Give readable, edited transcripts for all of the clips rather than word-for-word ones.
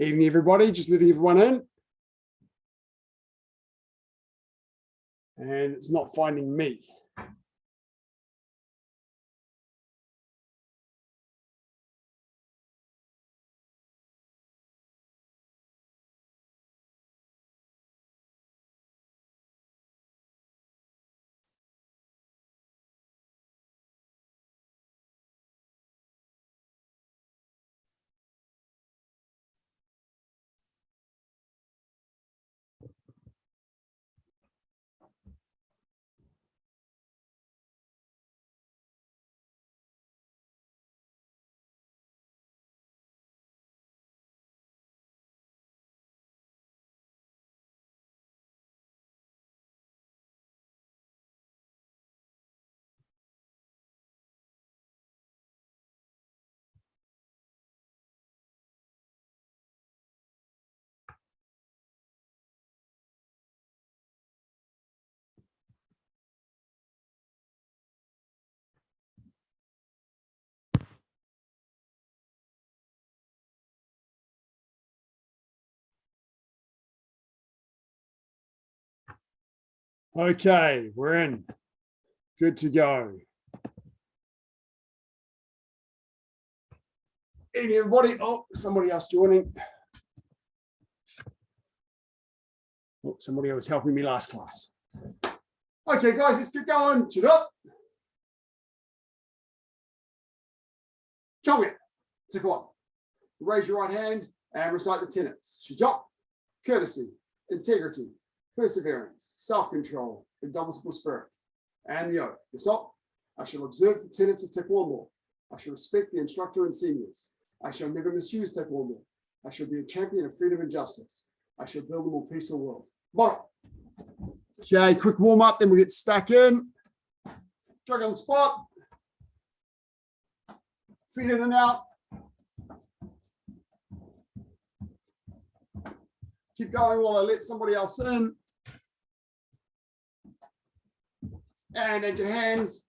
Evening, everybody. Just letting everyone in. And it's not finding me. Okay, we're in. Good to go. Evening, everybody. Oh, somebody else joining. Oh, somebody was helping me last class. Okay, guys, let's get going. Chin up. Come here. Take one. Raise your right hand and recite the tenets. Shijok, courtesy, integrity, perseverance, self-control, indomitable spirit, and the oath. Yasop, I shall observe the tenets of Taekwondo. I shall respect the instructor and seniors. I shall never misuse Taekwondo. I shall be a champion of freedom and justice. I shall build a more peaceful world. Moro. Okay, quick warm up, then we get stuck in. Jog on the spot. Feet in and out. Keep going while I let somebody else in. And into hands.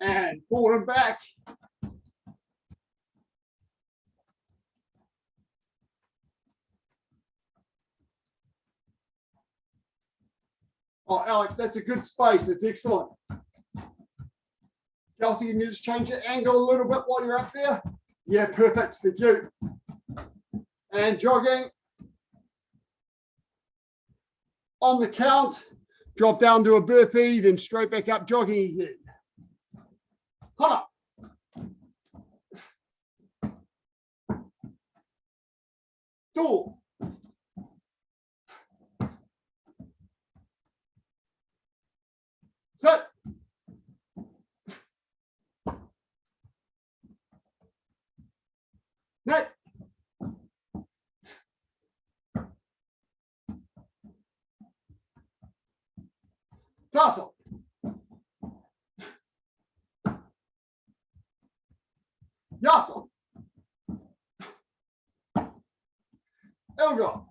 And forward and back. Oh, Alex, that's a good space. That's excellent. Kelsey, can you just change your angle a little bit while you're up there? Yeah, perfect. Thank you. And jogging. On the count, drop down to a burpee, then straight back up, jogging again. Hold up. Two. Sit. Net. Tassel. Yassel. Elgo.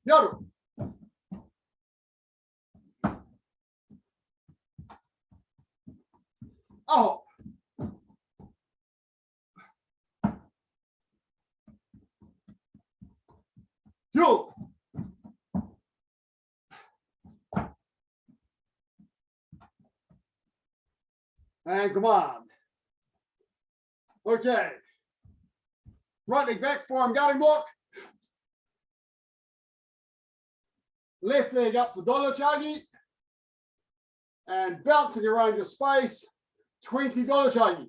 Yaru. Aho. Yul. And come on. Okay. Right leg back, forearm guarding block. Left leg up for Dolo Chagi. And bouncing around your space, 20 Dolo Chagi.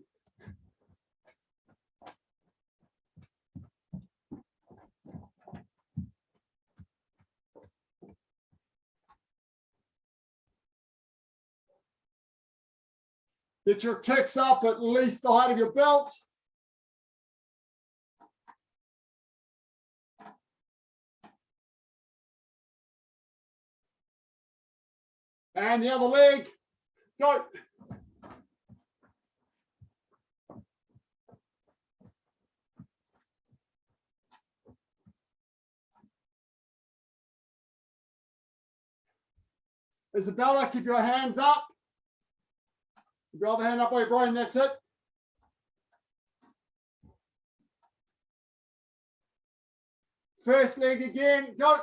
Get your kicks up at least the height of your belt. And the other leg, go. Isabella, keep your hands up. Keep your other hand up while you're Brian, that's it. First leg again, go.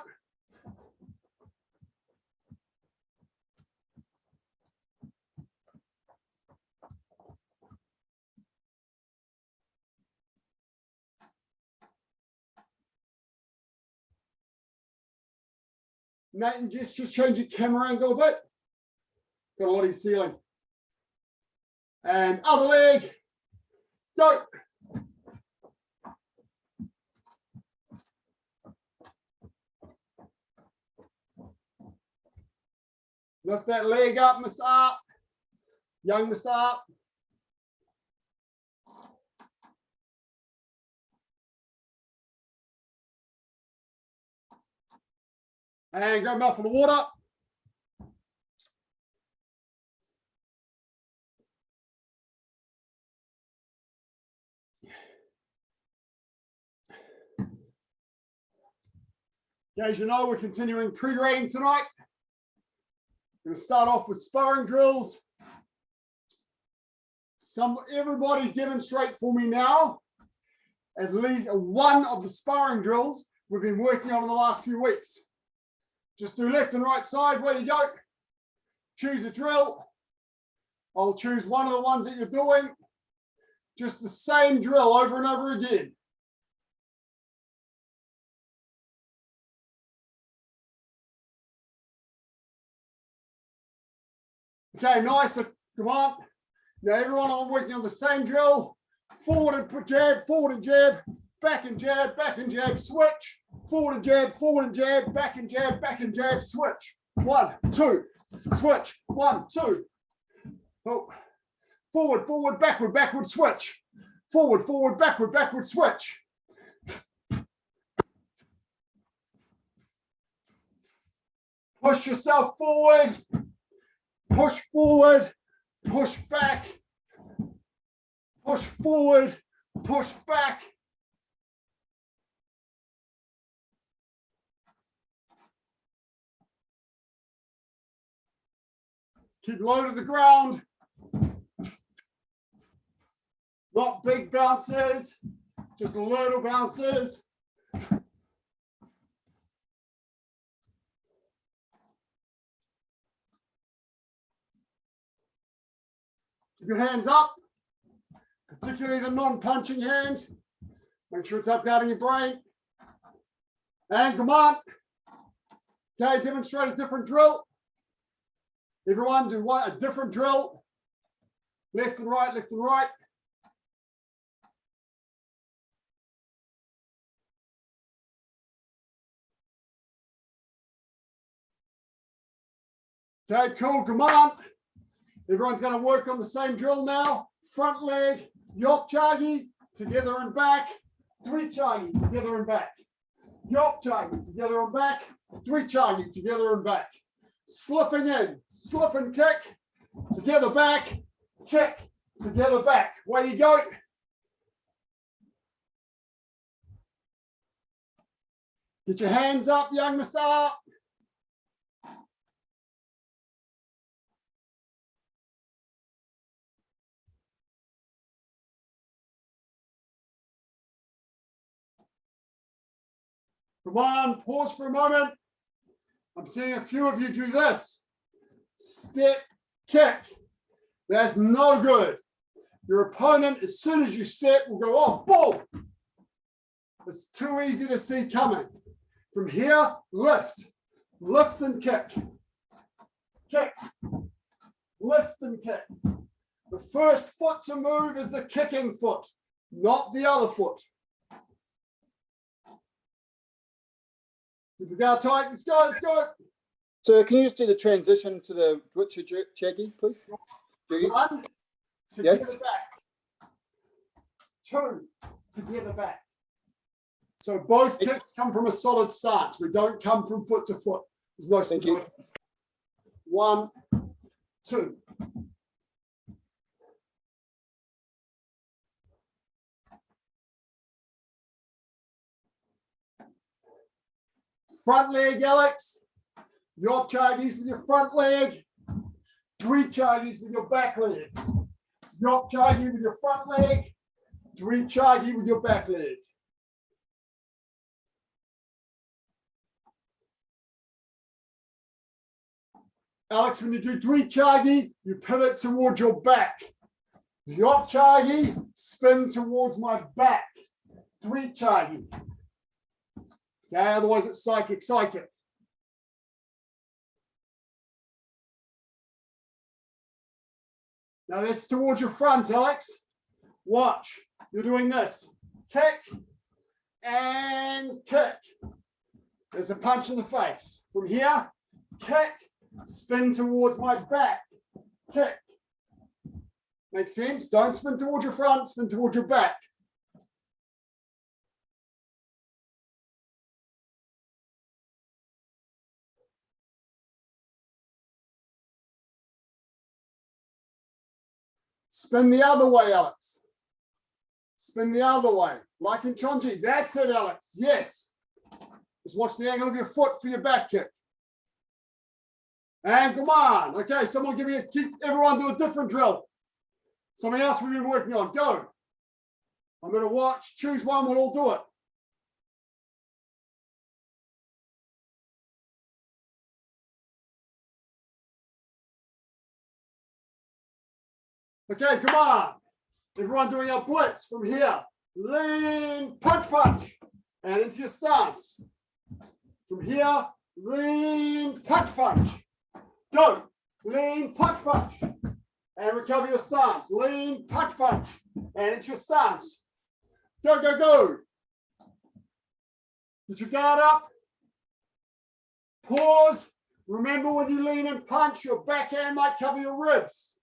Nathan, just change your camera angle a bit. Got a lot of your ceiling. And other leg, go. Lift that leg up, Mr. Up. Young Mr. Up. And grab a mouthful of water. As you know, we're continuing pre-grading tonight. We're going to start off with sparring drills. Everybody demonstrate for me now at least one of the sparring drills we've been working on in the last few weeks. Just do left and right side, where you go. Choose a drill. I'll choose one of the ones that you're doing. Just the same drill over and over again. Okay, nice. Come on. Now everyone working on the same drill. Forward and jab, back and jab, switch. Forward and jab, back and jab, switch. 1, 2, switch. 1, 2. Oh. Forward, backward, switch. Forward, backward, switch. Push yourself forward. Push forward, push back, push forward, push back. Keep low to the ground. Not big bounces, just little bounces. Keep your hands up, particularly the non-punching hand. Make sure it's up guarding your brain. And come on. Okay, demonstrate a different drill. Everyone do a different drill. Left and right, left and right. Okay, cool, come on. Everyone's going to work on the same drill now. Front leg, yok chagi, together and back. 3 chagi, together and back. Yok chagi, together and back. 3 chagi, together and back. Slipping in, slip and kick, together back, kick, together back. Way you go. Get your hands up, young Mr. Up. Come on, pause for a moment. I'm seeing a few of you do this. Step, kick. That's no good. Your opponent, as soon as you step, will go, oh, boom. It's too easy to see coming. From here, lift. Lift and kick. Kick. Lift and kick. The first foot to move is the kicking foot, not the other foot. Keep the guard tight. Let's go. Let's go. So can you just do the transition to the Richard Jaggy, please? 1, together Yes. back. 2, together back. So both kicks come from a solid stance. We don't come from foot to foot. There's no stability. 1, 2. Front leg, Alex. Yop-chagis with your front leg. Dri-chagis with your back leg. Yop-chagi with your front leg. Dri-chagi with your back leg. Alex, when you do Dri-chagi, you pivot towards your back. Yop-chagi, spin towards my back. Dri-chagi. Okay, otherwise it's psychic. Now that's towards your front, Alex. Watch. You're doing this. Kick and kick. There's a punch in the face. From here, kick, spin towards my back. Kick. Makes sense? Don't spin towards your front, spin towards your back. Spin the other way, Alex. Spin the other way. Like in Chonji. That's it, Alex. Yes. Just watch the angle of your foot for your back kick. And come on. Okay, someone keep everyone do a different drill. Something else we've been working on. Go. I'm going to watch. Choose one. We'll all do it. Okay, come on. Everyone doing our blitz from here. Lean, punch. And into your stance. From here, lean, punch. Go. Lean, punch. And recover your stance. Lean, punch. And into your stance. Go. Get your guard up. Pause. Remember when you lean and punch, your backhand might cover your ribs.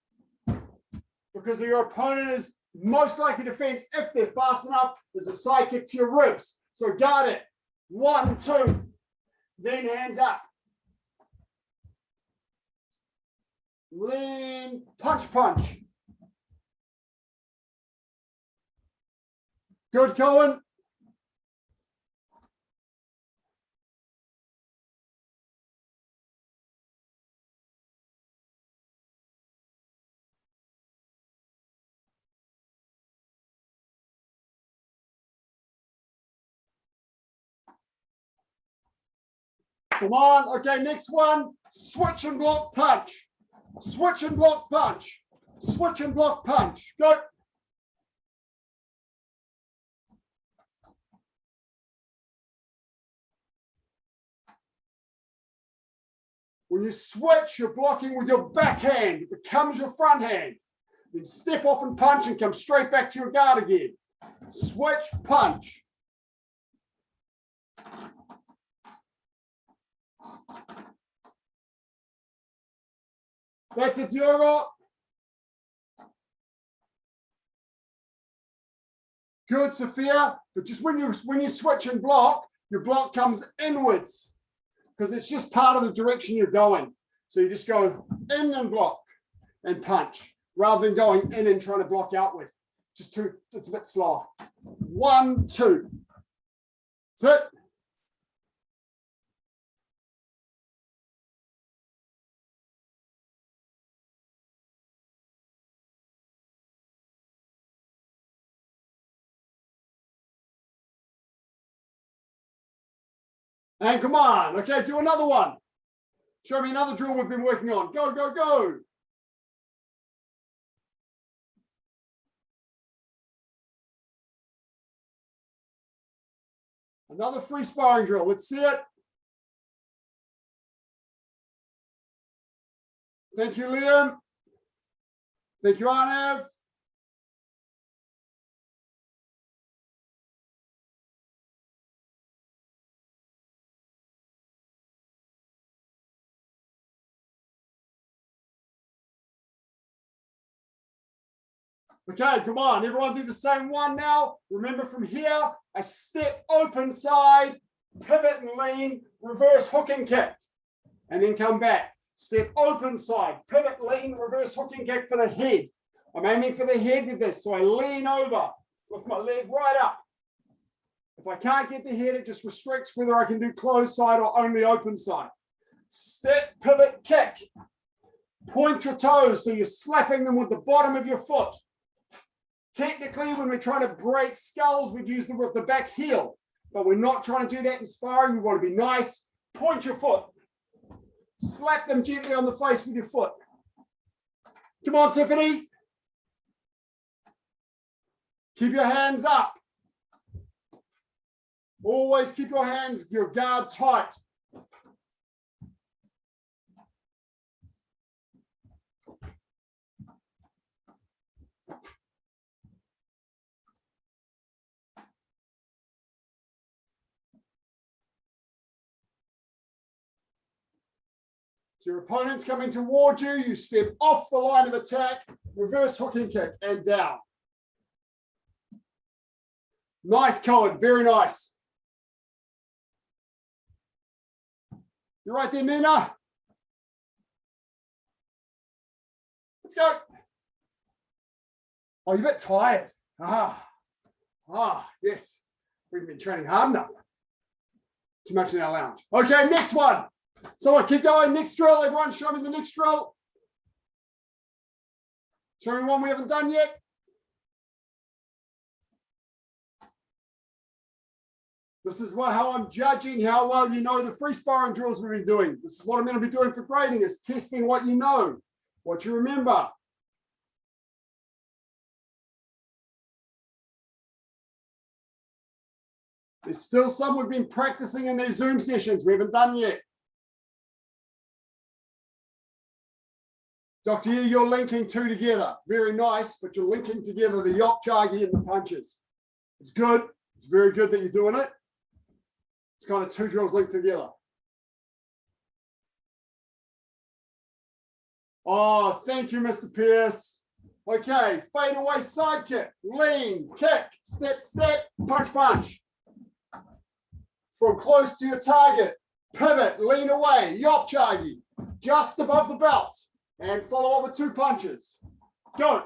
Because your opponent is most likely to defense if they're fast enough. There's a side kick to your ribs. So guard it. 1, 2. Then hands up. Lean, punch. Good, Cohen. Come on. Okay, next one. Switch and block punch. Switch and block punch. Switch and block punch. Go. When you switch, you're blocking with your backhand. It becomes your front hand. Then step off and punch and come straight back to your guard again. Switch, punch. That's it, Diogo. Good, Sophia. But just when you switch and block, your block comes inwards because it's just part of the direction you're going. So you just go in and block and punch rather than going in and trying to block outward. It's a bit slower. 1, 2. That's it. And come on. Okay, do another one. Show me another drill we've been working on. Go. Another free sparring drill. Let's see it. Thank you, Liam. Thank you, Arnav. Okay, come on. Everyone do the same one now. Remember from here, a step open side, pivot and lean, reverse hook and kick. And then come back. Step open side, pivot, lean, reverse hook and kick for the head. I'm aiming for the head with this. So I lean over with my leg right up. If I can't get the head, it just restricts whether I can do closed side or only open side. step, pivot, kick. Point your toes so you're slapping them with the bottom of your foot. Technically, when we're trying to break skulls, we'd use them with the back heel, but we're not trying to do that in sparring. We want to be nice. Point your foot. Slap them gently on the face with your foot. Come on, Tiffany. Keep your hands up. Always keep your hands, your guard tight. So your opponent's coming towards you, you step off the line of attack, reverse hook and kick, and down. Nice, Cohen, very nice. You're right there, Nina. Let's go. Oh, you're a bit tired. Yes. We've been training hard enough. Too much in our lounge. Okay, next one. So I keep going. Next drill. Everyone show me the next drill. Show me one we haven't done yet. This is how I'm judging how well you know the free sparring drills we've been doing. This is what I'm going to be doing for grading, is testing what you know, what you remember. There's still some we've been practicing in their Zoom sessions we haven't done yet. Dr. Yi, you're linking two together. Very nice, but you're linking together the yop chagi and the punches. It's good. It's very good that you're doing it. It's kind of two drills linked together. Oh, thank you, Mr. Pierce. Okay, fade away side kick, lean, kick, step, step, punch, punch. From close to your target, pivot, lean away, yop chagi, just above the belt, and follow up with two punches. Go.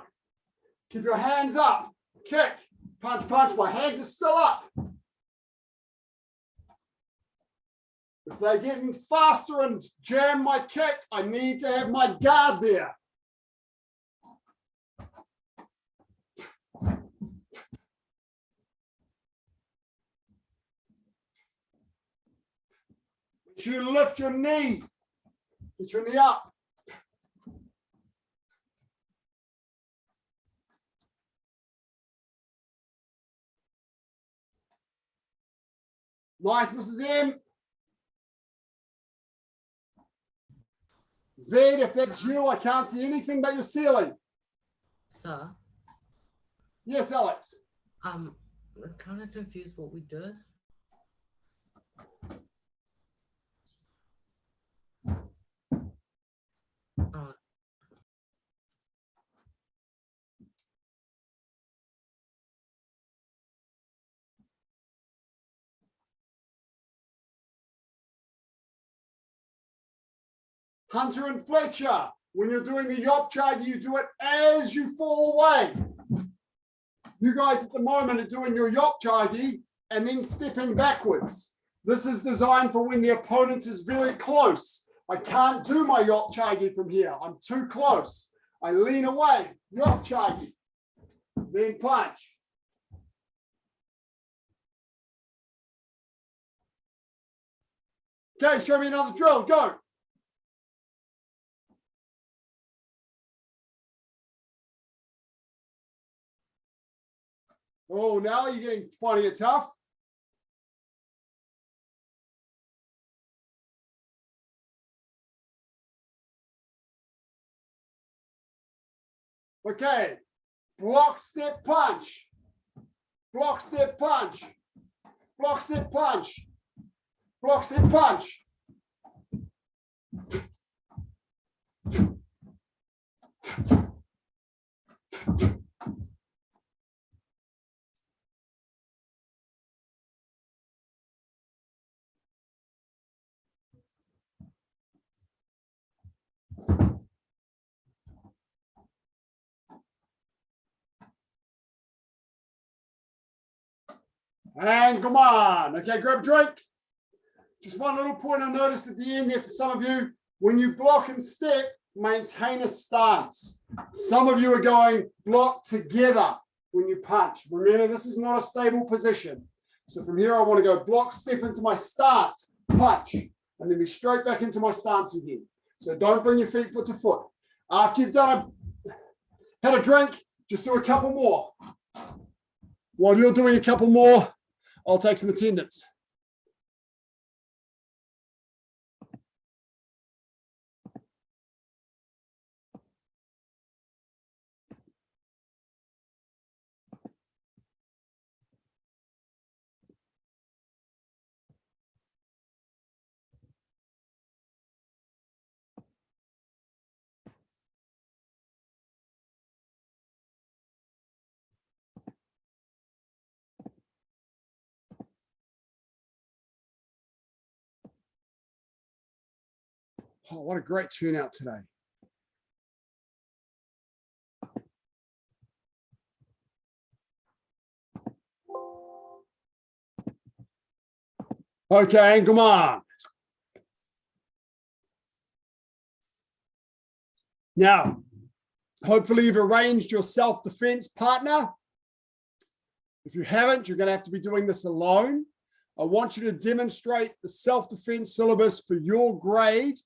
Keep your hands up, kick, punch, punch. My hands are still up. If they're getting faster and jam my kick, I need to have my guard there. You lift your knee. Get your knee up. Nice, Mrs. M. Ved, if that's you, I can't see anything but your ceiling. Sir? Yes, Alex. I'm kind of confused what we did. Hunter and Fletcher, when you're doing the yop chagi, you do it as you fall away. You guys at the moment are doing your yop chagi and then stepping backwards. This is designed for when the opponent is very close. I can't do my yop chagi from here. I'm too close. I lean away, yop chagi, then punch. Okay, show me another drill, go. Oh, now you're getting funny and tough. Okay, block, step, punch. Block, step, punch. Block, step, punch. Block, step, punch. And come on. Okay, grab a drink. Just one little point I noticed at the end there for some of you, when you block and step, maintain a stance. Some of you are going block together when you punch. Remember, this is not a stable position. So from here, I want to go block, step into my stance, punch, and then be straight back into my stance again. So don't bring your feet foot to foot. After you've had a drink, just do a couple more. While you're doing a couple more, I'll take some attendance. Oh, what a great turnout today. Okay, come on. Now, hopefully you've arranged your self-defense partner. If you haven't, you're going to have to be doing this alone. I want you to demonstrate the self-defense syllabus for your grade,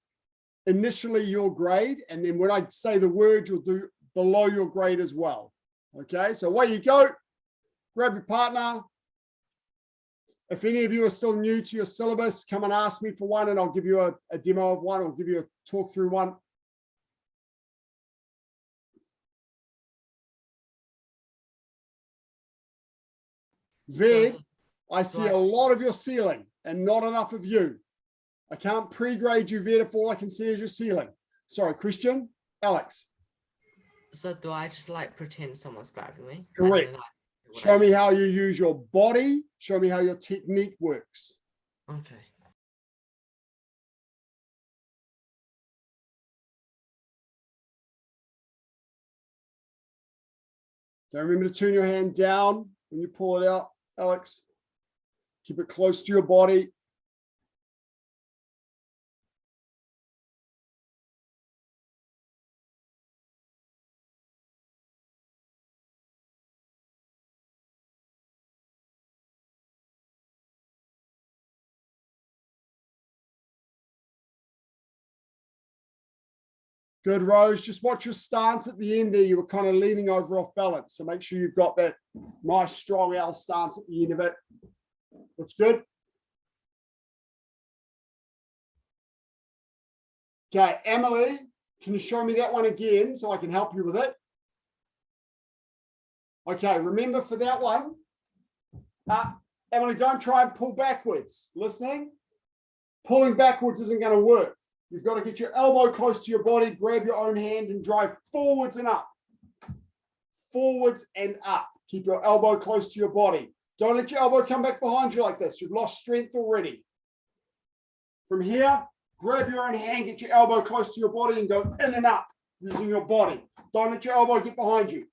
initially your grade, and then when I say the word, you'll do below your grade as well. Okay, so away you go. Grab your partner. If any of you are still new to your syllabus, come and ask me for one and I'll give you a demo of one. I'll give you a talk through one. Then I see a lot of your ceiling and not enough of you. I can't pre-grade you, Ved, if all I can see is your ceiling. Sorry, Christian, Alex. So do I just like pretend someone's grabbing me? Correct. Show me how you use your body. Show me how your technique works. Okay. Don't remember to turn your hand down when you pull it out, Alex. Keep it close to your body. Good, Rose. Just watch your stance at the end there. You were kind of leaning over off balance. So make sure you've got that nice, strong L stance at the end of it. Looks good. Okay, Emily, can you show me that one again so I can help you with it? Okay, remember for that one, Emily, don't try and pull backwards. Listening? Pulling backwards isn't going to work. You've got to get your elbow close to your body, grab your own hand and drive forwards and up. Forwards and up. Keep your elbow close to your body. Don't let your elbow come back behind you like this. You've lost strength already. From here, grab your own hand, get your elbow close to your body and go in and up using your body. Don't let your elbow get behind you.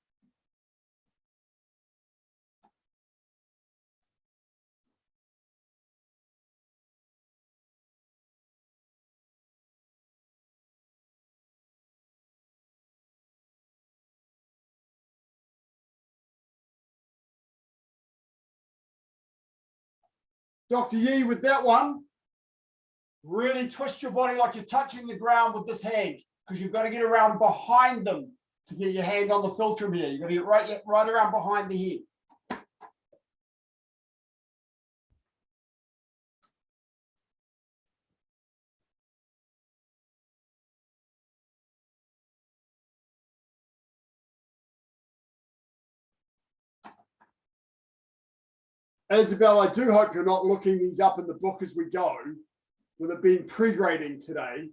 Dr. Yee, with that one, really twist your body like you're touching the ground with this hand because you've got to get around behind them to get your hand on the filter here. You've got to get right around behind the head. Isabel, I do hope you're not looking these up in the book as we go, with it being pre-grading today.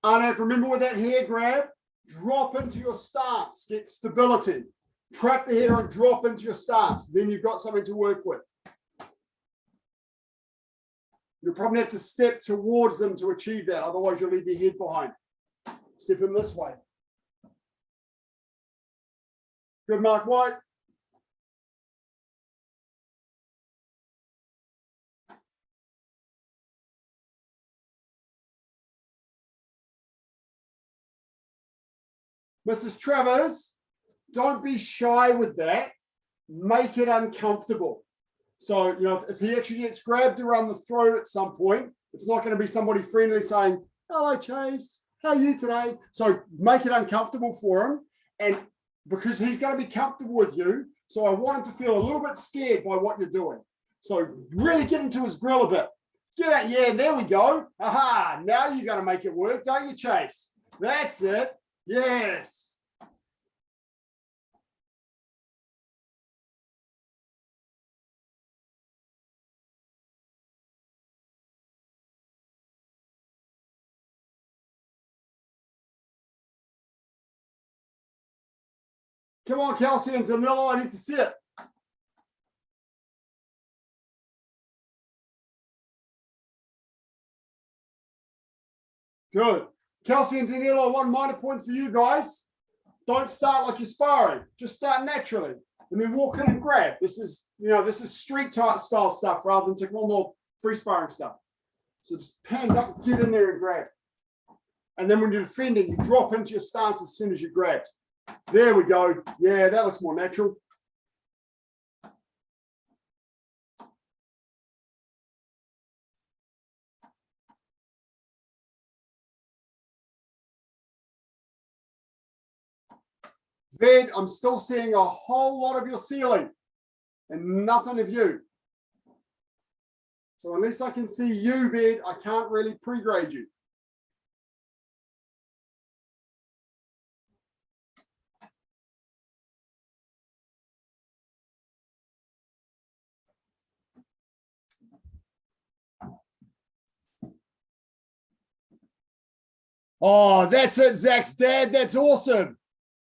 Arnav, remember with that hair grab, drop into your stance, get stability. Trap the hair and drop into your stance. Then you've got something to work with. You'll probably have to step towards them to achieve that. Otherwise, you'll leave your head behind. Step in this way. Good, Mark White. Mrs. Travers, don't be shy with that. Make it uncomfortable. So, if he actually gets grabbed around the throat at some point, it's not going to be somebody friendly saying, hello, Chase, how are you today? So make it uncomfortable for him. And because he's going to be comfortable with you, so I want him to feel a little bit scared by what you're doing. So really get into his grill a bit. Get out, yeah, there we go. Aha, now you're going to make it work, don't you, Chase? That's it. Yes. Come on, Kelsey and Danilo, I need to see it. Good. Kelsey and Danilo, one minor point for you guys. Don't start like you're sparring. Just start naturally. And then walk in and grab. This is street style stuff rather than taekwondo free sparring stuff. So just hands up, get in there and grab. And then when you're defending, you drop into your stance as soon as you grab. There we go. Yeah, that looks more natural. Ved, I'm still seeing a whole lot of your ceiling and nothing of you. So unless I can see you, Ved, I can't really pre-grade you. Oh, that's it, Zach's dad. That's awesome.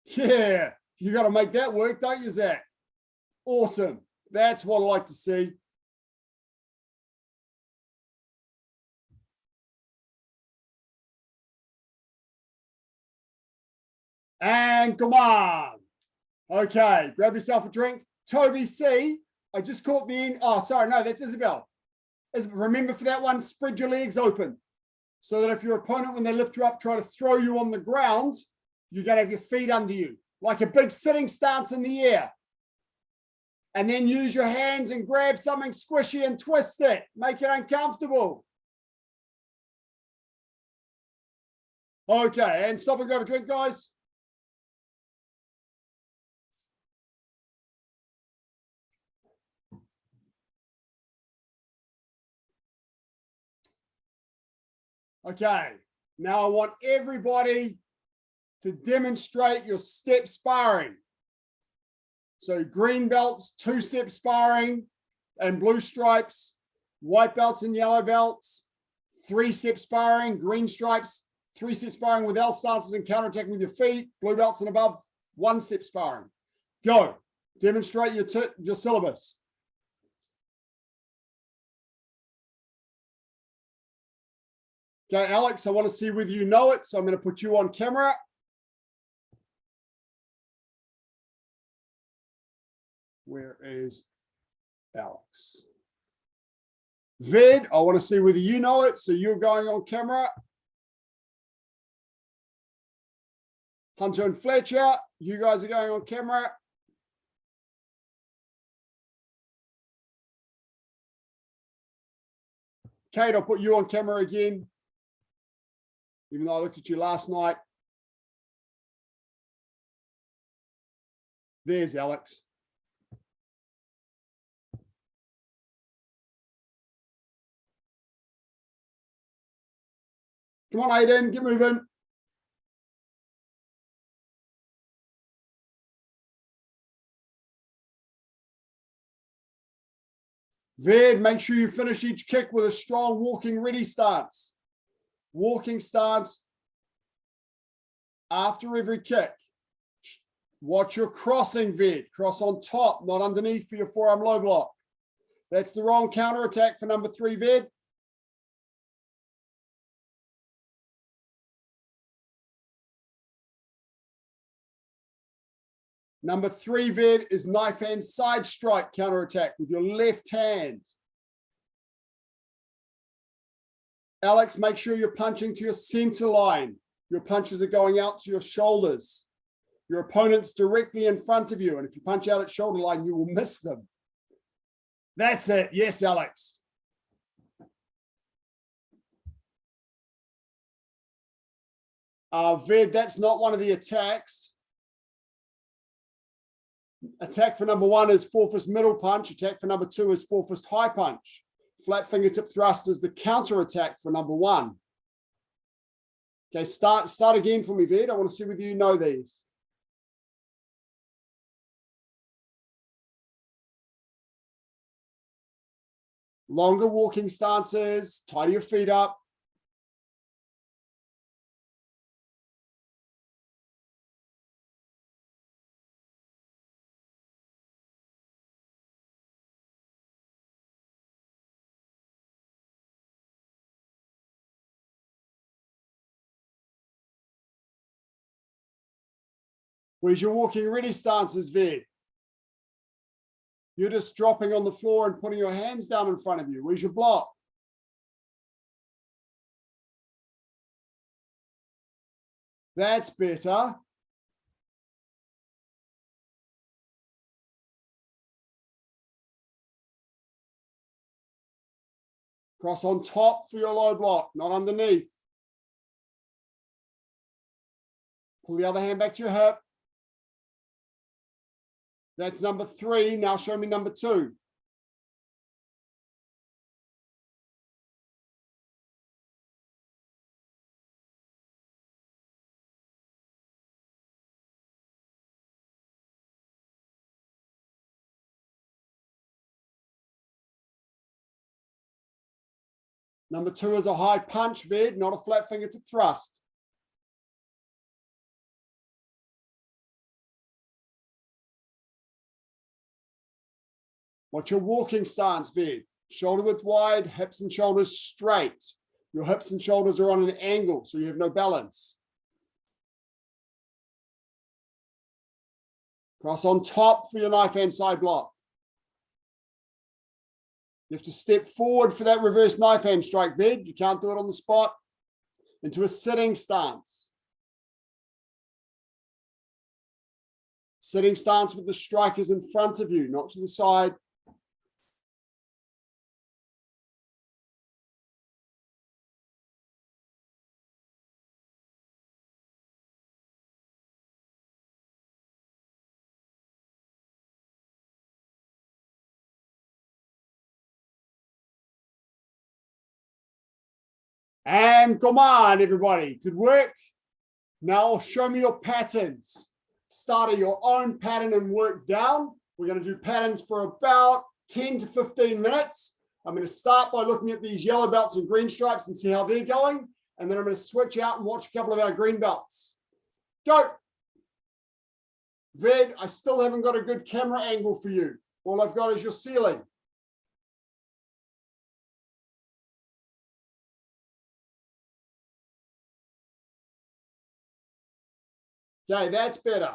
Yeah, you got to make that work, don't you, Zach? Awesome. That's what I like to see. And come on. Okay, grab yourself a drink. Toby C, I just caught the end. Oh, sorry, no, that's Isabel. Remember for that one, spread your legs open so that if your opponent, when they lift you up, try to throw you on the ground, you're going to have your feet under you, like a big sitting stance in the air. And then use your hands and grab something squishy and twist it. Make it uncomfortable. Okay, and stop and grab a drink, guys. Okay, now I want everybody to demonstrate your step sparring. So green belts, 2-step sparring and blue stripes, white belts and yellow belts, 3-step sparring, green stripes, 3-step sparring with L stances and counterattacking with your feet, blue belts and above, 1-step sparring. Go, demonstrate your syllabus. Okay, Alex, I want to see whether you know it, so I'm going to put you on camera. Where is Alex? Ved, I want to see whether you know it, so you're going on camera. Hunter and Fletcher, you guys are going on camera. Kate, I'll put you on camera again, even though I looked at you last night. There's Alex. Come on, Aiden, get moving. Ved, make sure you finish each kick with a strong walking ready stance. Walking stance after every kick. Watch your crossing, Ved. Cross on top, not underneath for your forearm low block. That's the wrong counter attack for number 3, Ved. Number 3, Ved, is knife hand side strike counter attack with your left hand. Alex, make sure you're punching to your center line. Your punches are going out to your shoulders. Your opponent's directly in front of you, and if you punch out at shoulder line, you will miss them. That's it. Yes, Alex. Ved, that's not one of the attacks. Attack for number 1 is 4-fist middle punch. Attack for number 2 is 4-fist high punch. Flat fingertip thrust is the counter attack for number 1. Okay, start again for me, Ved. I want to see whether you know these. Longer walking stances, tidy your feet up. Where's your walking ready stances, Ved? You're just dropping on the floor and putting your hands down in front of you. Where's your block? That's better. Cross on top for your low block, not underneath. Pull the other hand back to your hip. That's number 3. Now show me number 2. Number 2 is a high punch, Ved, not a flat fingertip thrust. What's your walking stance, Ved? Shoulder width wide, hips and shoulders straight. Your hips and shoulders are on an angle, so you have no balance. Cross on top for your knife hand side block. You have to step forward for that reverse knife hand strike, Ved. You can't do it on the spot. Into a sitting stance. Sitting stance with the strikers in front of you, not to the side. And come on, everybody. Good work. Now show me your patterns. Start your own pattern and work down. We're going to do patterns for about 10 to 15 minutes. I'm going to start by looking at these yellow belts and green stripes and see how they're going. And then I'm going to switch out and watch a couple of our green belts. Go. Ved, I still haven't got a good camera angle for you. All I've got is your ceiling. Okay, that's better.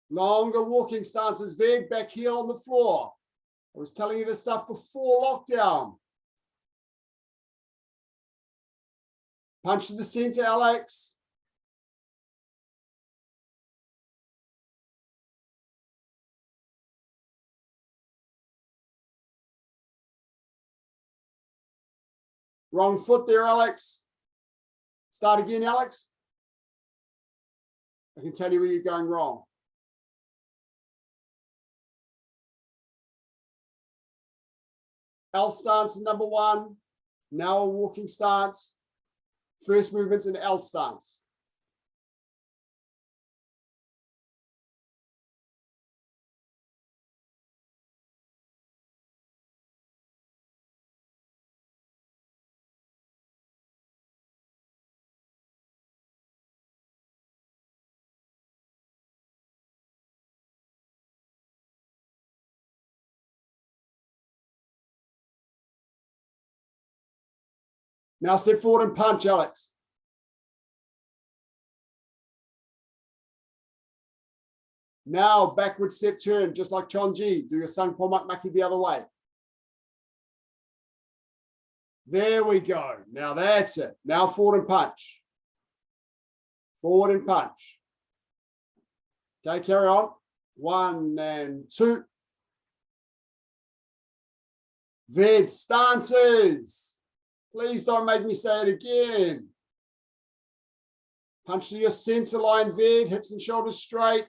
Longer walking stances, Ved, back heel on the floor. I was telling you this stuff before lockdown. Punch to the center, Alex. Wrong foot there, Alex. Start again, Alex. I can tell you where you're going wrong. L stance in number 1. Now a walking stance. First movement's in L stance. Now step forward and punch, Alex. Now backward step turn, just like Chonji. Do your Sang Pomak Maki the other way. There we go. Now that's it. Now forward and punch. Forward and punch. Okay, carry on. 1 and 2. Ved stances. Please don't make me say it again. Punch to your center line, Ved. Hips and shoulders straight.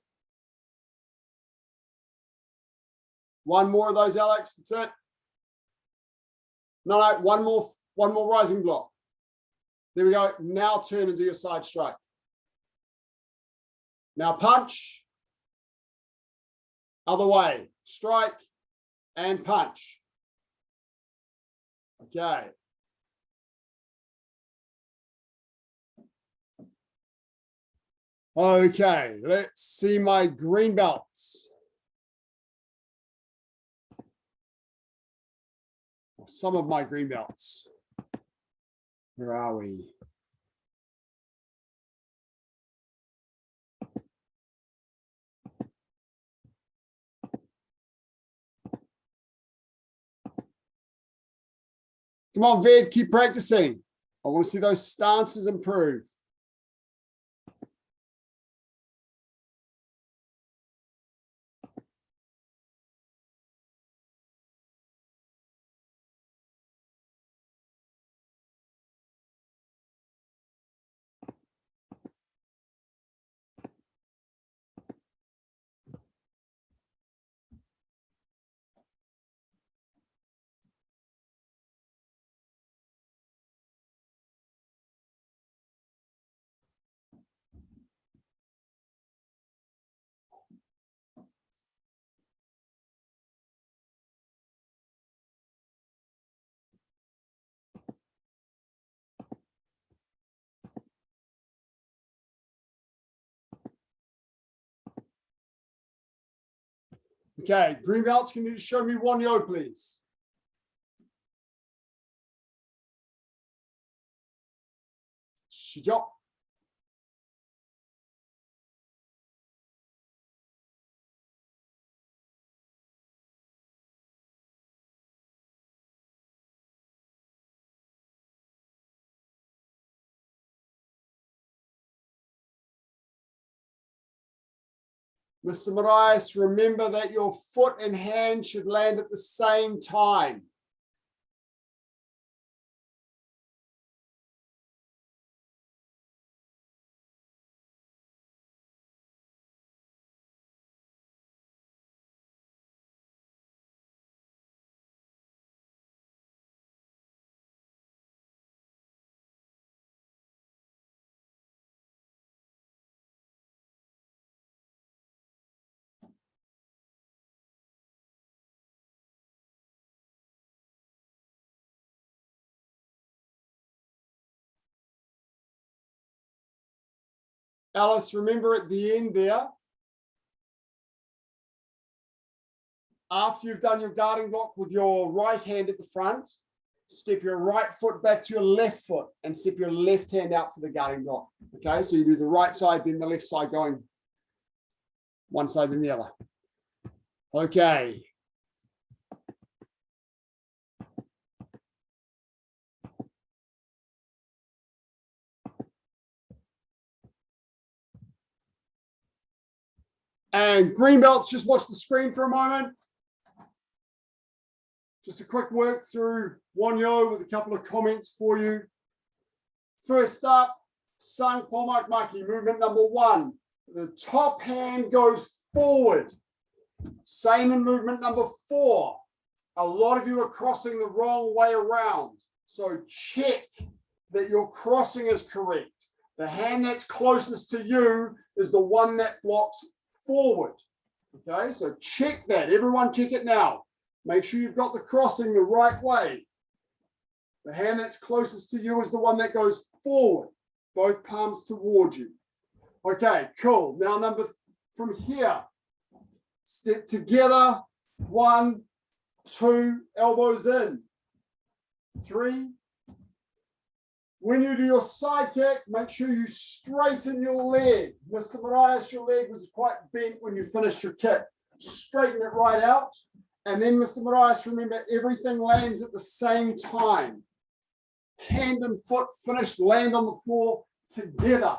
One more of those, Alex. That's it. No, one more rising block. There we go. Now turn and do your side strike. Now punch. Other way. Strike and punch. Okay. Okay, let's see my green belts. Some of my green belts. Where are we? Come on, Ved, keep practicing. I want to see those stances improve. Okay, green belts, can you just show me Won-Hyo, please? Shijok. Mr. Marias, remember that your foot and hand should land at the same time. Alice, remember at the end there, after you've done your guarding block with your right hand at the front, step your right foot back to your left foot and step your left hand out for the guarding block. Okay, so you do the right side, then the left side going one side, then the other. Okay. And green belts, just watch the screen for a moment. Just a quick work through Won-Hyo with a couple of comments for you. First up, Sang Pomak Maki, movement number 1. The top hand goes forward. Same in movement number 4. A lot of you are crossing the wrong way around. So check that your crossing is correct. The hand that's closest to you is the one that blocks forward. Okay, so check that. Everyone check it now. Make sure you've got the crossing the right way. The hand that's closest to you is the one that goes forward, both palms towards you. Okay, cool. Now from here, step together. 1, 2, elbows in. 3, When you do your side kick, make sure you straighten your leg. Mr. Marias, your leg was quite bent when you finished your kick. Straighten it right out. And then, Mr. Marias, remember, everything lands at the same time. Hand and foot finished, land on the floor together.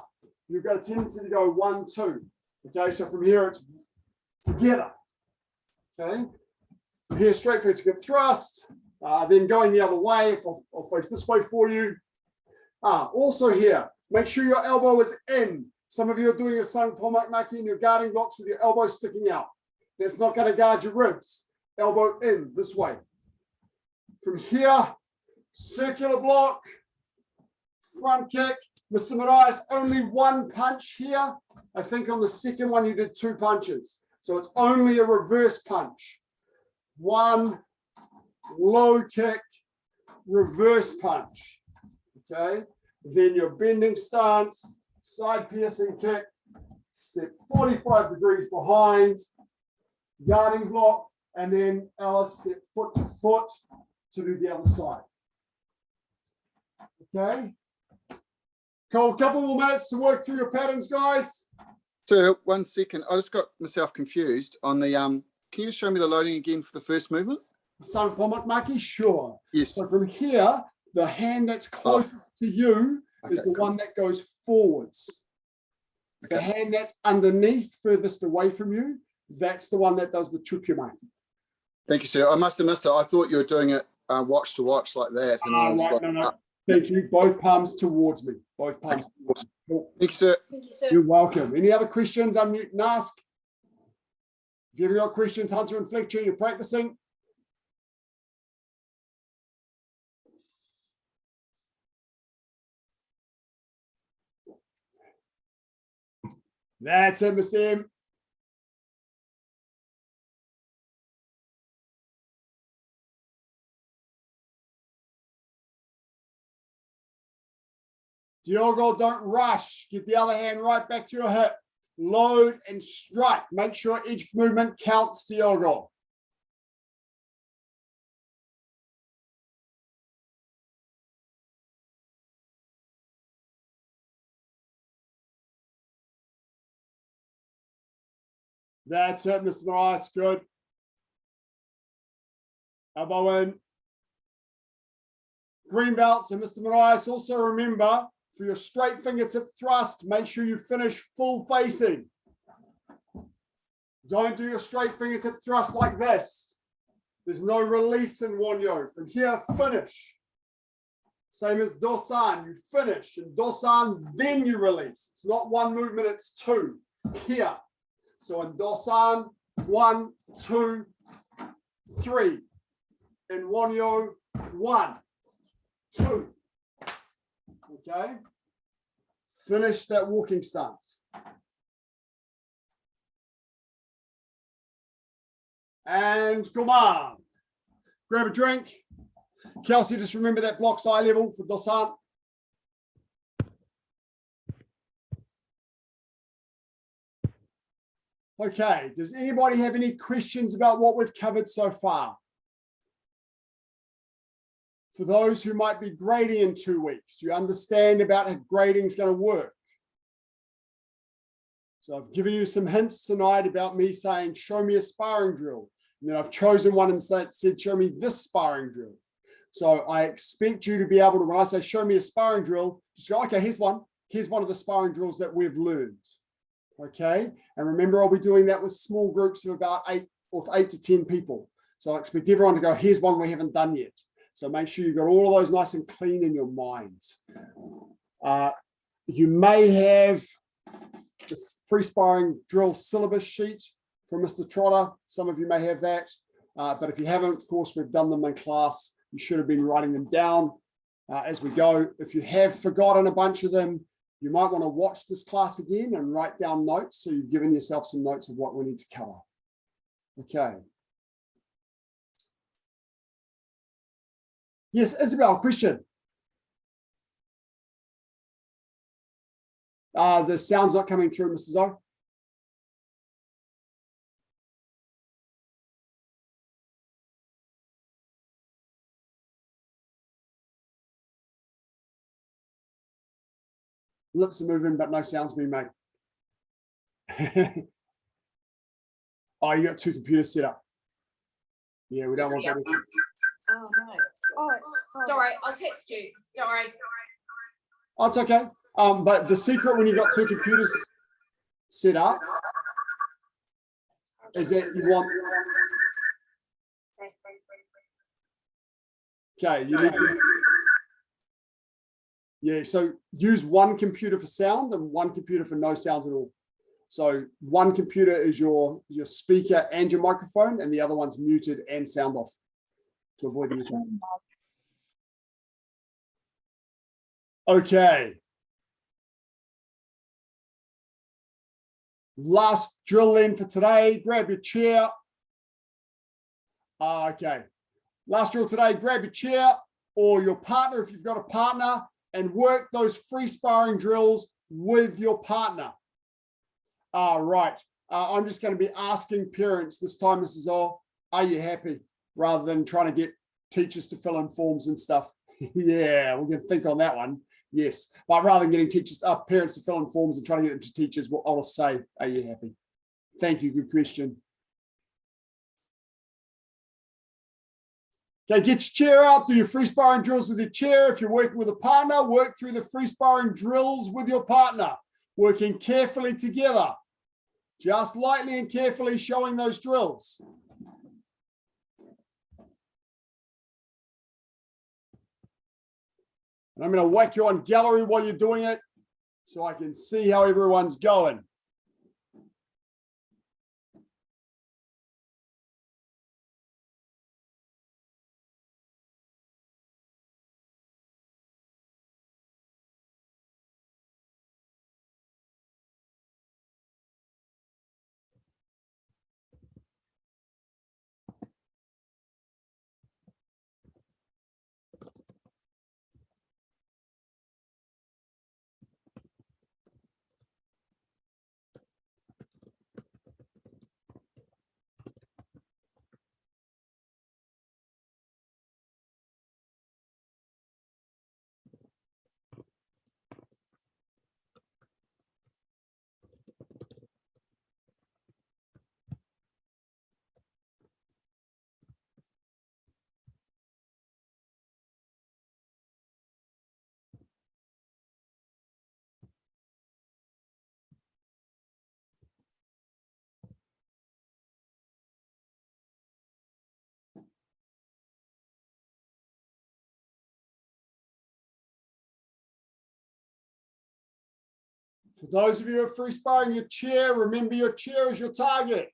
You've got a tendency to go 1, 2. Okay, so from here it's together. Okay, from here straight for it to get thrust. Then going the other way, if I'll face this way for you. Also here, make sure your elbow is in. Some of you are doing your Sang Pomak Maki and your guarding blocks with your elbow sticking out. That's not going to guard your ribs. Elbow in this way. From here, circular block, front kick. Mr. Marias, only one punch here. I think on the second one you did 2 punches. So it's only a reverse punch. 1 low kick, reverse punch. Okay. Then your bending stance, side piercing kick, step 45 degrees behind, guarding block, and then Alice step foot to foot to do the other side. Okay. Cool. Couple more minutes to work through your patterns, guys. So 1 second, I just got myself confused on the can you show me the loading again for the first movement? Sang Pomak Maki, sure. Yes. So from here, the hand that's closest to you is the one that goes forwards. The hand that's underneath, furthest away from you, that's the one that does the chukyumaki. Thank you, sir. I must have missed it. I thought you were doing it watch to watch like that. And I was Right, like, no. Thank you. Both palms towards me. Both palms towards me. Cool. Thank you, sir. Thank you, sir. You're welcome. Any other questions? Unmute and ask. If you've got questions, Hunter and Fletcher, you're practicing. That's it, Mr. M. Diogo, don't rush. Get the other hand right back to your hip. Load and strike. Make sure each movement counts, Diogo. That's it, Mr. Marias. Good. Elbow in. Green belts and Mr. Marias, also remember, for your straight fingertip thrust, make sure you finish full facing. Don't do your straight fingertip thrust like this. There's no release in Won-Hyo. From here, finish. Same as Dosan, you finish. In Dosan, then you release. It's not 1 movement, it's 2. Here. So in Dosan, 1, 2, 3. In Won-Hyo, 1, 2. Okay. Finish that walking stance. And come on. Grab a drink. Kelsey, just remember that block's eye level for Dosan. Okay, does anybody have any questions about what we've covered so far? For those who might be grading in 2 weeks, do you understand about how grading is going to work? So I've given you some hints tonight about me saying, show me a sparring drill. And then I've chosen one and said, show me this sparring drill. So I expect you to be able to, when I say show me a sparring drill, just go, okay, here's one. Here's one of the sparring drills that we've learned. Okay. And remember, I'll be doing that with small groups of about 8 to 10 people. So I expect everyone to go, here's one we haven't done yet. So make sure you've got all of those nice and clean in your mind. You may have this free sparring drill syllabus sheet from Mr. Trotter. Some of you may have that. But if you haven't, of course, we've done them in class. You should have been writing them down as we go. If you have forgotten a bunch of them, you might want to watch this class again and write down notes. So you've given yourself some notes of what we need to cover. Okay. Yes, Isabel, question. The sound's not coming through, Mrs. O. Lips are moving, but no sounds being made. Oh, you got 2 computers set up. Yeah, we don't want that. Oh no. Oh, sorry. I'll text you. Sorry. Oh, it's okay. But the secret when you've got 2 computers set up is that you want. Okay, you need to, yeah, so use one computer for sound and one computer for no sound at all. So one computer is your speaker and your microphone, and the other one's muted and sound off to avoid the echo. Okay. Last drill in for today. Grab your chair. Okay. Last drill today, grab your chair or your partner if you've got a partner and work those free sparring drills with your partner. Right. I'm just going to be asking parents this time, Mrs. O, are you happy? Rather than trying to get teachers to fill in forms and stuff. Yeah, we're going to think on that one. Yes. But rather than getting parents to fill in forms and trying to get them to teachers, well, I'll say, are you happy? Thank you. Good question. Okay, get your chair out, do your free sparring drills with your chair. If you're working with a partner, work through the free sparring drills with your partner, working carefully together, just lightly and carefully showing those drills. And I'm going to whack you on gallery while you're doing it so I can see how everyone's going. For those of you who are free sparring your chair, remember your chair is your target.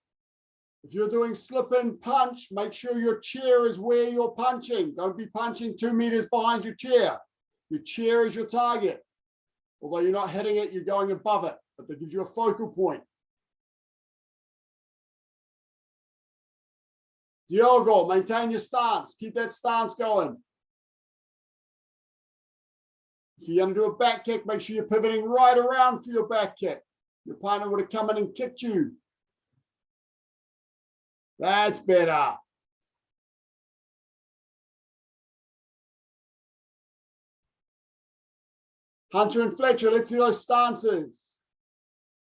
If you're doing slip and punch, make sure your chair is where you're punching. Don't be punching 2 meters behind your chair. Your chair is your target. Although you're not hitting it, you're going above it, but that gives you a focal point. Diogo, maintain your stance. Keep that stance going. If you're going to do a back kick, make sure you're pivoting right around for your back kick. Your partner would have come in and kicked you. That's better. Hunter and Fletcher, let's see those stances.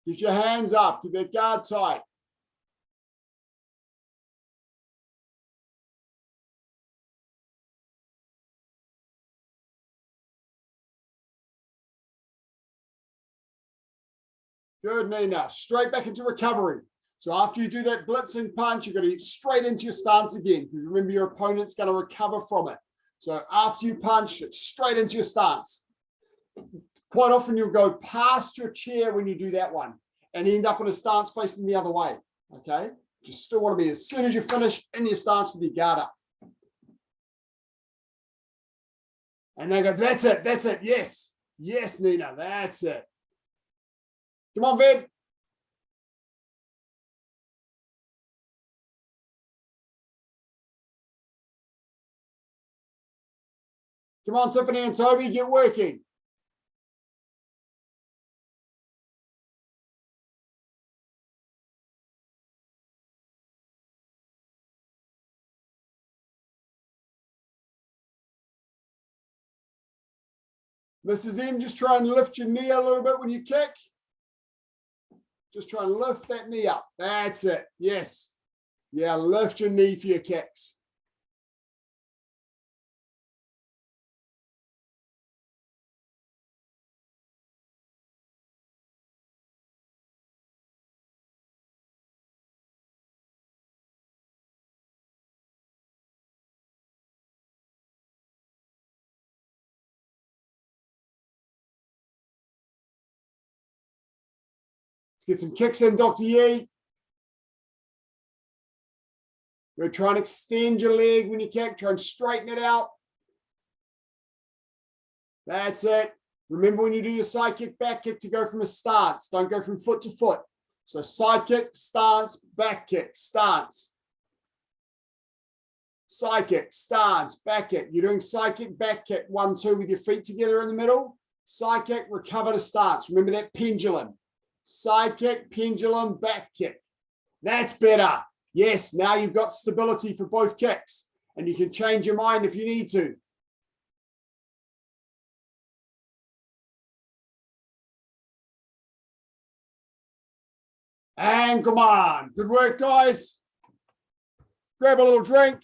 Keep your hands up. Keep that guard tight. Good, Nina. Straight back into recovery. So after you do that blitzing punch, you're going to get straight into your stance again, because remember your opponent's going to recover from it. So after you punch, it's straight into your stance. Quite often you'll go past your chair when you do that one and end up in a stance facing the other way. Okay? Just still want to be, as soon as you finish, in your stance with your guard up. And they go, that's it, that's it. Yes. Yes, Nina, that's it. Come on, Ved. Come on, Tiffany and Toby, get working. Mrs. M, just try and lift your knee a little bit when you kick. Just try and lift that knee up. That's it. Yes. Yeah, lift your knee for your kicks. Let's get some kicks in, Dr. Yee. We're trying to extend your leg when you kick. Try and straighten it out. That's it. Remember when you do your side kick, back kick to go from a stance. Don't go from foot to foot. So side kick, stance, back kick, stance. Side kick, stance, back kick. You're doing side kick, back kick, 1, 2 with your feet together in the middle. Side kick, recover to stance. Remember that pendulum. Side kick, pendulum, back kick. That's better. Yes, now you've got stability for both kicks and you can change your mind if you need to. And come on. Good work, guys. Grab a little drink.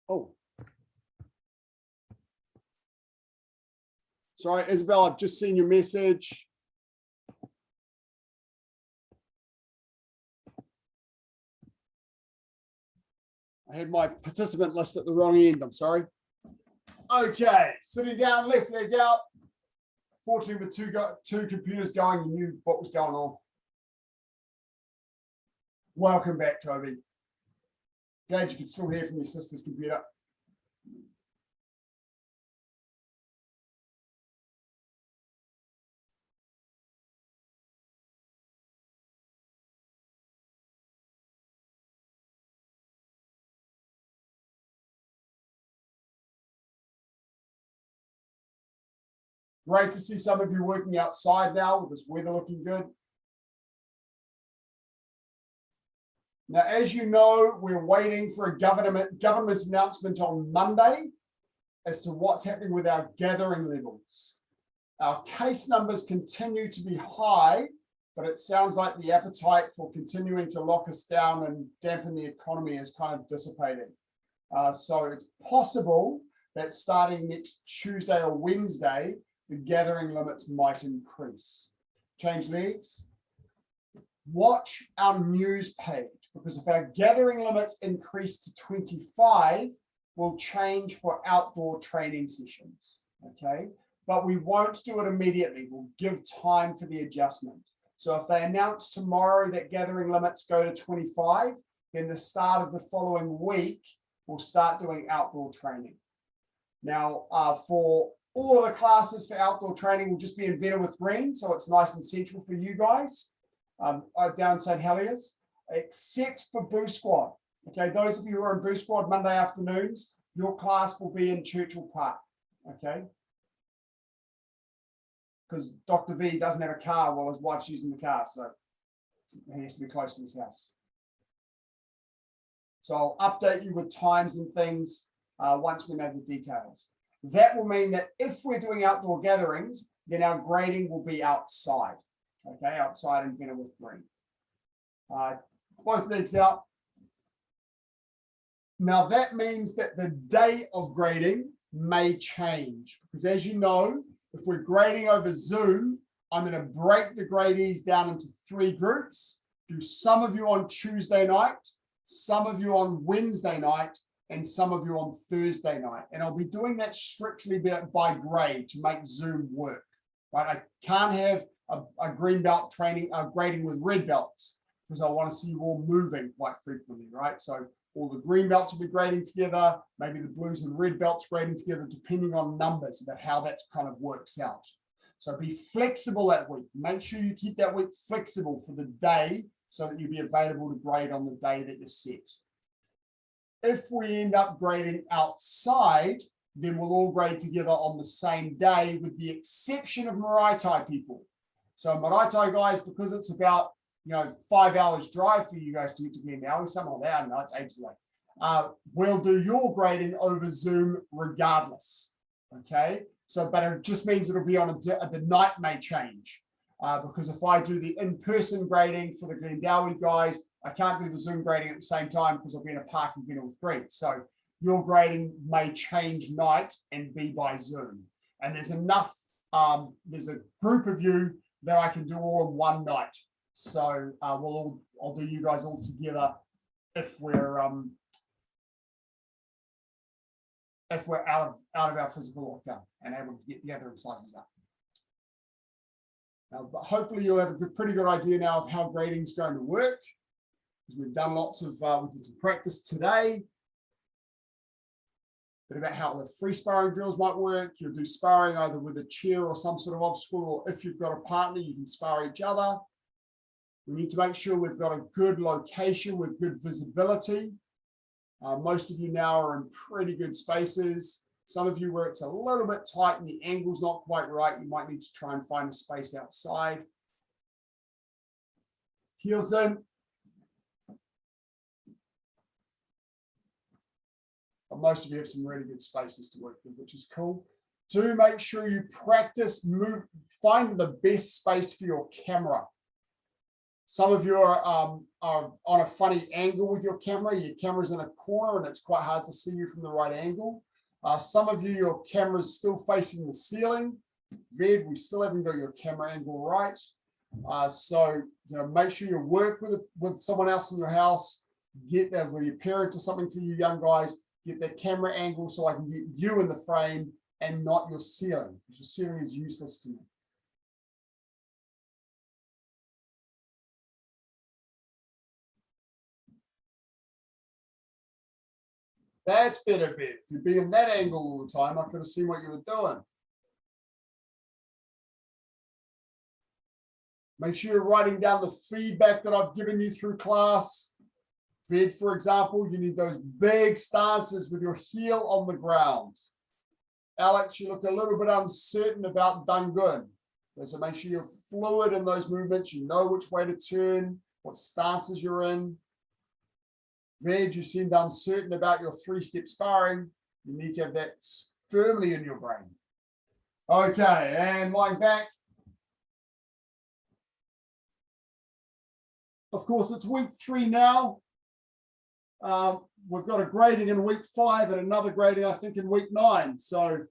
Oh. Sorry, Isabel, I've just seen your message. I had my participant list at the wrong end, I'm sorry. Okay, sitting down, left leg out. Fortunately, with two computers going, you knew what was going on. Welcome back, Toby. Glad you could still hear from your sister's computer. Great to see some of you working outside now with this weather looking good. Now, as you know, we're waiting for a government announcement on Monday as to what's happening with our gathering levels. Our case numbers continue to be high, but it sounds like the appetite for continuing to lock us down and dampen the economy is kind of dissipating. So it's possible that starting next Tuesday or Wednesday, the gathering limits might increase. Change legs. Watch our news page, because if our gathering limits increase to 25, we'll change for outdoor training sessions, okay? But we won't do it immediately. We'll give time for the adjustment. So if they announce tomorrow that gathering limits go to 25, then the start of the following week, we'll start doing outdoor training. Now, for all of the classes for outdoor training will just be in Vennerwith Green, so it's nice and central for you guys down St. Heliers, except for Boo Squad. Okay, those of you who are in Boo Squad Monday afternoons, your class will be in Churchill Park, okay? Because Dr. V doesn't have a car while his wife's using the car, so he has to be close to his house. So I'll update you with times and things once we know the details. That will mean that if we're doing outdoor gatherings, then our grading will be outside, okay, outside in Vennerwith Green. Both legs out. Now that means that the day of grading may change, because as you know, if we're grading over Zoom, I'm going to break the gradees down into 3 groups, do some of you on Tuesday night, some of you on Wednesday night, and some of you on Thursday night. And I'll be doing that strictly by grade to make Zoom work, right? I can't have a green belt training, grading with red belts, because I want to see you all moving quite frequently, right? So all the green belts will be grading together, maybe the blues and red belts grading together, depending on numbers about how that kind of works out. So be flexible that week. Make sure you keep that week flexible for the day so that you'll be available to grade on the day that you're set. If we end up grading outside, then we'll all grade together on the same day, with the exception of Marae Tai people. So Marae Tai guys, because it's about 5 hours drive for you guys to get to Glen Valley, something like that, I don't know, it's ages away. we'll do your grading over Zoom regardless. Okay, so but it just means it'll be on the night may change. Because if I do the in-person grading for the Glendowie guys, I can't do the Zoom grading at the same time because I'll be in a parking dinner with Greg. So your grading may change night and be by Zoom. And there's enough, there's a group of you that I can do all in one night. So I'll do you guys all together if we're out of our physical lockdown and able to get the other exercises up. But hopefully you'll have a pretty good idea now of how grading is going to work, because we've done lots of we did some practice today. Bit about how the free sparring drills might work. You'll do sparring either with a chair or some sort of obstacle, or if you've got a partner, you can spar each other. We need to make sure we've got a good location with good visibility. Most of you now are in pretty good spaces. Some of you where it's a little bit tight and the angle's not quite right, you might need to try and find a space outside. Heels in. But most of you have some really good spaces to work with, which is cool. Do make sure you practice, find the best space for your camera. Some of you are on a funny angle with your camera. Your camera's in a corner and it's quite hard to see you from the right angle. Some of you, your camera's still facing the ceiling. Ved, we still haven't got your camera angle right. So make sure you work with someone else in your house. Get that with your parent or something for you young guys. Get that camera angle so I can get you in the frame and not your ceiling, because your ceiling is useless to me. That's better, Viv. If you'd been in that angle all the time, I could have seen what you were doing. Make sure you're writing down the feedback that I've given you through class. Viv, for example, you need those big stances with your heel on the ground. Alex, you look a little bit uncertain about Dungun. So make sure you're fluid in those movements. You know which way to turn, what stances you're in. Veg, you seemed uncertain about your three-step sparring. You need to have that firmly in your brain. Okay, and lying back. Of course, it's week 3 now. We've got a grading in week 5 and another grading, I think, in week 9. So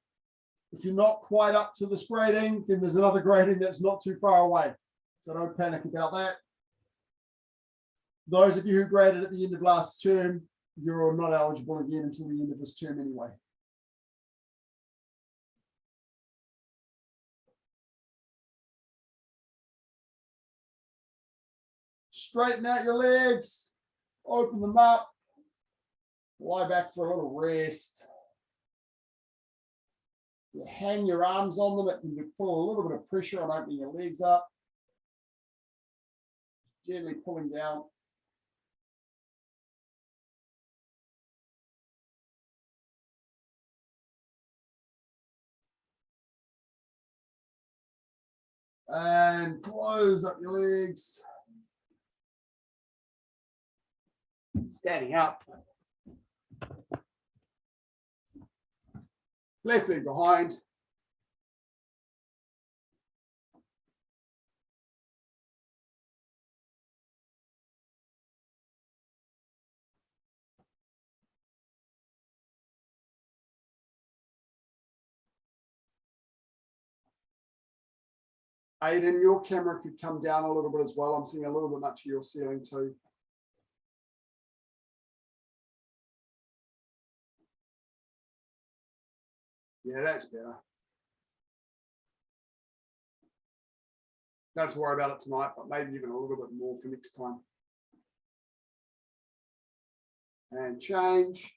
if you're not quite up to this grading, then there's another grading that's not too far away. So don't panic about that. Those of you who graded at the end of last term, you're not eligible again until the end of this term anyway. Straighten out your legs, open them up, lie back for a little rest. You hang your arms on them, it can put a little bit of pressure on opening your legs up. Gently pulling down. And close up your legs. Standing up. Left leg behind. Aiden, your camera could come down a little bit as well. I'm seeing a little bit much of your ceiling too. Yeah, that's better. Don't have to worry about it tonight, but maybe even a little bit more for next time. And change.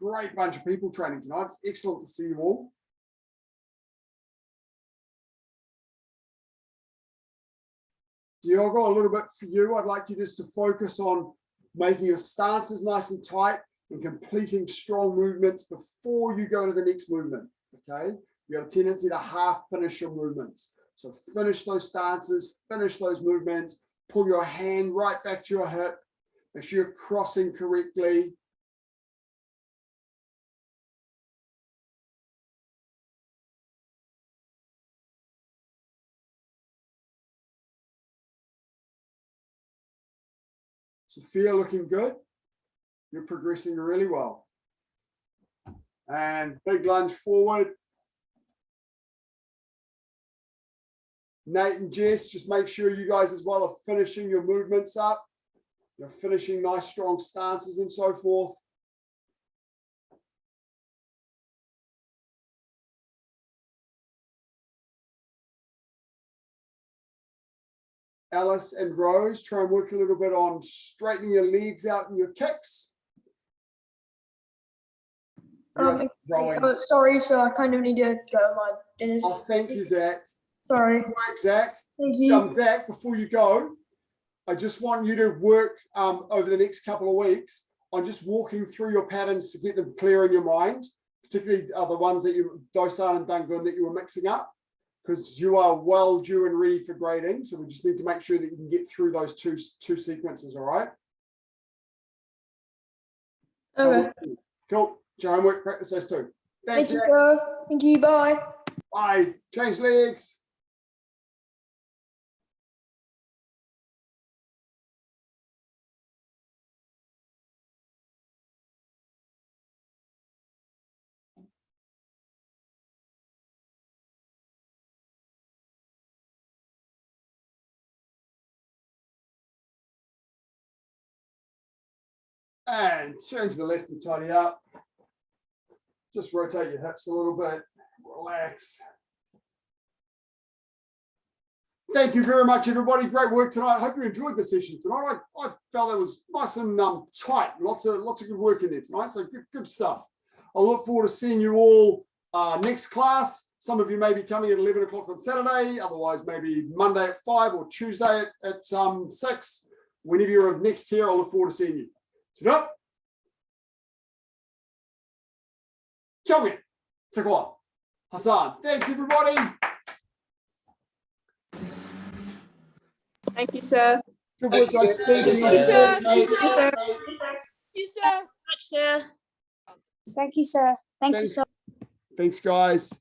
Great bunch of people training tonight. It's excellent to see you all. Diogo, a little bit for you. I'd like you just to focus on making your stances nice and tight and completing strong movements before you go to the next movement. Okay, you have a tendency to half finish your movements. So finish those stances, finish those movements, pull your hand right back to your hip. Make sure you're crossing correctly. Sophia looking good. You're progressing really well. And big lunge forward. Nate and Jess, just make sure you guys as well are finishing your movements up. You're finishing nice strong stances and so forth. Alice and Rose, try and work a little bit on straightening your legs out in your kicks. Oh, sorry, so I kind of need to go. My dinner's. Oh, thank you, Zach. Sorry. Good work, Zach. Thank you. Zach, before you go, I just want you to work over the next couple of weeks on just walking through your patterns to get them clear in your mind, particularly the ones that you, Dosan and Dangun, that you were mixing up, because you are well due and ready for grading. So we just need to make sure that you can get through those two sequences, all right? Okay. Cool. Your homework, practice those two. Thanks, Thank you, Zach. sir. Thank you. Bye. Bye. Change legs. And turn to the left and tidy up. Just rotate your hips a little bit. Relax. Thank you very much, everybody. Great work tonight. I hope you enjoyed the session tonight. I felt it was nice and tight. Lots of good work in there tonight. So good stuff. I look forward to seeing you all next class. Some of you may be coming at 11 o'clock on Saturday. Otherwise, maybe Monday at 5 or Tuesday at 6. Whenever you're next here, I look forward to seeing you. Up. Kyungin, Takwa, Hassan. Thanks, everybody. Thank you, sir. Good work, guys. Thank you. Thank you, sir. Thank you, sir. Thank you, sir. Thank you, sir. Thank you, Thanks. sir. Thanks, guys.